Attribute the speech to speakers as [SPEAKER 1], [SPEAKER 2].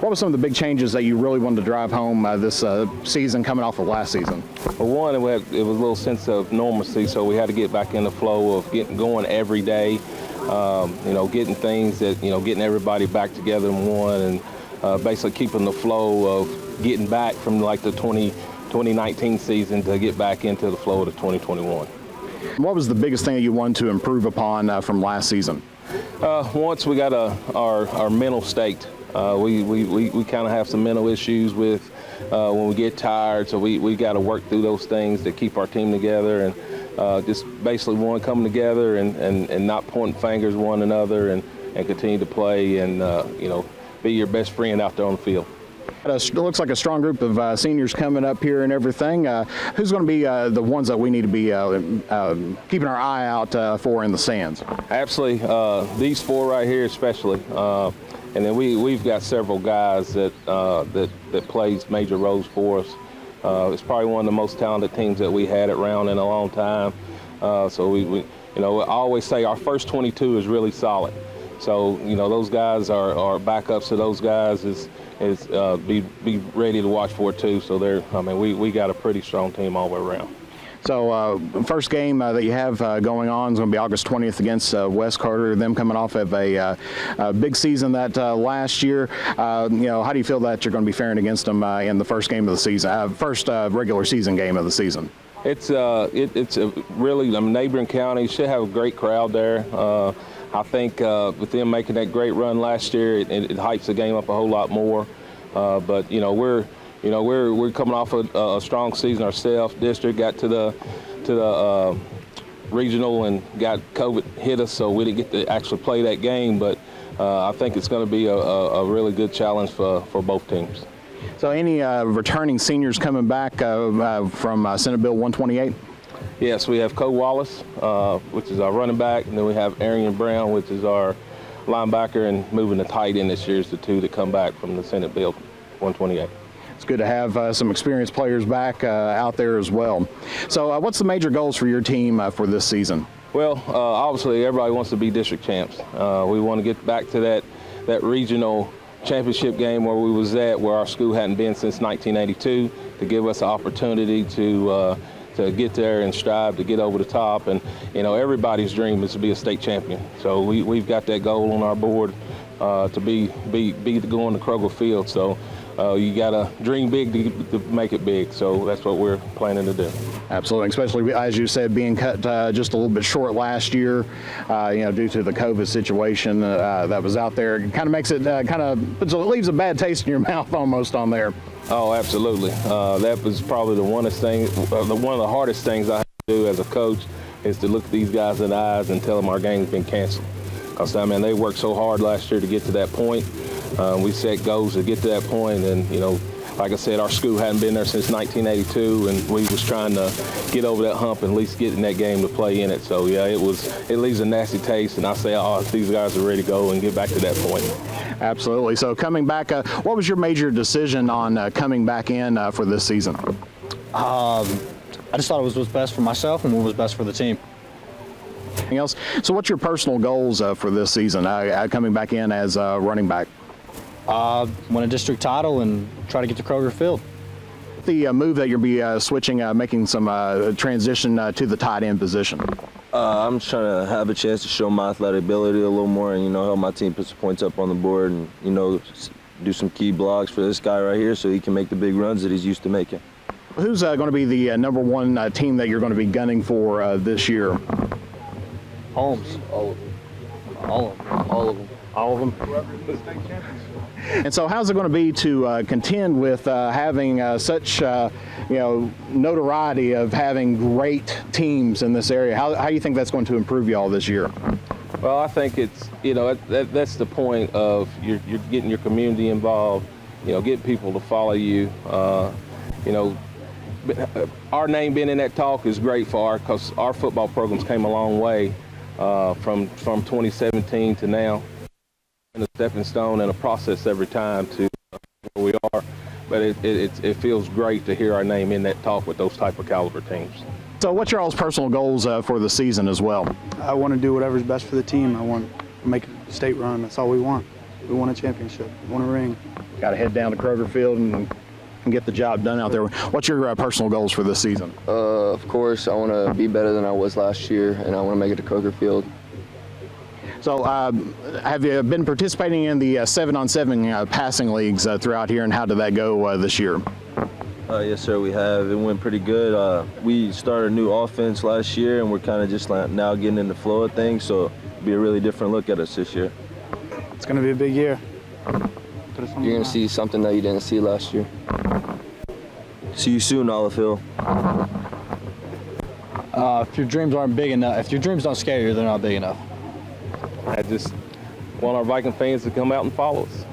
[SPEAKER 1] What were some of the big changes that you really wanted to drive home this season coming off of last season?
[SPEAKER 2] Well, one, it was a little sense of normalcy, so we had to get back in the flow of getting going every day, getting things that, getting everybody back together in one, and basically keeping the flow of getting back from like the 2019 season to get back into the flow of the 2021.
[SPEAKER 1] What was the biggest thing that you wanted to improve upon from last season?
[SPEAKER 2] Once we got our mental state, we kind of have some mental issues with when we get tired, so we got to work through those things to keep our team together, and just basically coming together and not pointing fingers at one another, and continue to play and be your best friend out there on the field.
[SPEAKER 1] It looks like a strong group of seniors coming up here and everything. Who's going to be the ones that we need to be keeping our eye out for in the stands?
[SPEAKER 2] Absolutely. These four right here especially. And then we've got several guys that plays major roles for us. It's probably one of the most talented teams that we had at Rowan in a long time. So we I always say our first 22 is really solid. So those guys are backups to those guys is be ready to watch for too. So we got a pretty strong team all the way around.
[SPEAKER 1] So first game that you have going on is going to be August 20th against West Carter. Them coming off of a big season that last year. How do you feel that you're going to be faring against them in the first game of the season, first regular season game of the season?
[SPEAKER 2] It's a really neighboring county. Should have a great crowd there. I think with them making that great run last year, it hypes the game up a whole lot more. But we're coming off a strong season ourselves. District got to the regional and got COVID hit us, so we didn't get to actually play that game. But I think it's going to be a really good challenge for both teams.
[SPEAKER 1] So any returning seniors coming back from Senate Bill 128?
[SPEAKER 2] Yes, we have Cole Wallace, which is our running back, and then we have Arian Brown, which is our linebacker, and moving the tight end this year is the two that come back from the Senate Bill 128.
[SPEAKER 1] It's good to have some experienced players back out there as well. So what's the major goals for your team for this season?
[SPEAKER 2] Well, obviously everybody wants to be district champs. We want to get back to that regional championship game where we was at, where our school hadn't been since 1982, to give us an opportunity to get there and strive to get over the top. And everybody's dream is to be a state champion. So we've got that goal on our board to be going to Kroger Field. So you got to dream big to make it big. So that's what we're planning to do.
[SPEAKER 1] Absolutely, especially as you said, being cut just a little bit short last year, due to the COVID situation that was out there. It kind of makes it it leaves a bad taste in your mouth almost on there. Oh,
[SPEAKER 2] absolutely. That was probably one of the hardest things I have to do as a coach, is to look these guys in the eyes and tell them our game's been canceled. Because they worked so hard last year to get to that point. We set goals to get to that point, and like I said, our school hadn't been there since 1982, and we was trying to get over that hump and at least get in that game to play in it. So yeah, it leaves a nasty taste, and I say, these guys are ready to go and get back to that point.
[SPEAKER 1] Absolutely. So coming back, what was your major decision on coming back in for this season?
[SPEAKER 3] I just thought it was what's best for myself and what was best for the team.
[SPEAKER 1] Anything else? So what's your personal goals for this season, coming back in as running back?
[SPEAKER 3] Win a district title and try to get to Kroger Field.
[SPEAKER 1] The move that you'll be switching, making some transition to the tight end position.
[SPEAKER 4] I'm just trying to have a chance to show my athletic ability a little more, and help my team put some points up on the board, and do some key blocks for this guy right here so he can make the big runs that he's used to making.
[SPEAKER 1] Who's going to be the number one team that you're going to be gunning for this year?
[SPEAKER 3] Holmes. All of them.
[SPEAKER 1] All of them. And so how's it going to be to contend with having such notoriety of having great teams in this area? How do you think that's going to improve you all this year?
[SPEAKER 2] Well, I think it's that's the point of you're getting your community involved, getting people to follow you. Our name being in that talk is great because our football programs came a long way from 2017 to now. And a stepping stone and a process every time to where we are, but it feels great to hear our name in that talk with those type of caliber teams.
[SPEAKER 1] So what's your all's personal goals for the season as well?
[SPEAKER 5] I want to do whatever's best for the team. I want to make a state run. That's all we want. We won a championship, won a ring.
[SPEAKER 1] Got to head down to Kroger Field and get the job done out there. What's your personal goals for this season?
[SPEAKER 6] Of course, I want to be better than I was last year, and I want to make it to Kroger Field.
[SPEAKER 1] So, have you been participating in the 7-on-7 passing leagues throughout here, and how did that go this year?
[SPEAKER 4] Yes, sir, we have. It went pretty good. We started a new offense last year, and we're kind of just now getting in the flow of things, so it'll be a really different look at us this year.
[SPEAKER 5] It's going to be a big year.
[SPEAKER 6] You're going to see something that you didn't see last year.
[SPEAKER 4] See you soon, Olive Hill.
[SPEAKER 3] If your dreams aren't big enough, if your dreams don't scare you, they're not big enough.
[SPEAKER 2] I just want our Viking fans to come out and follow us.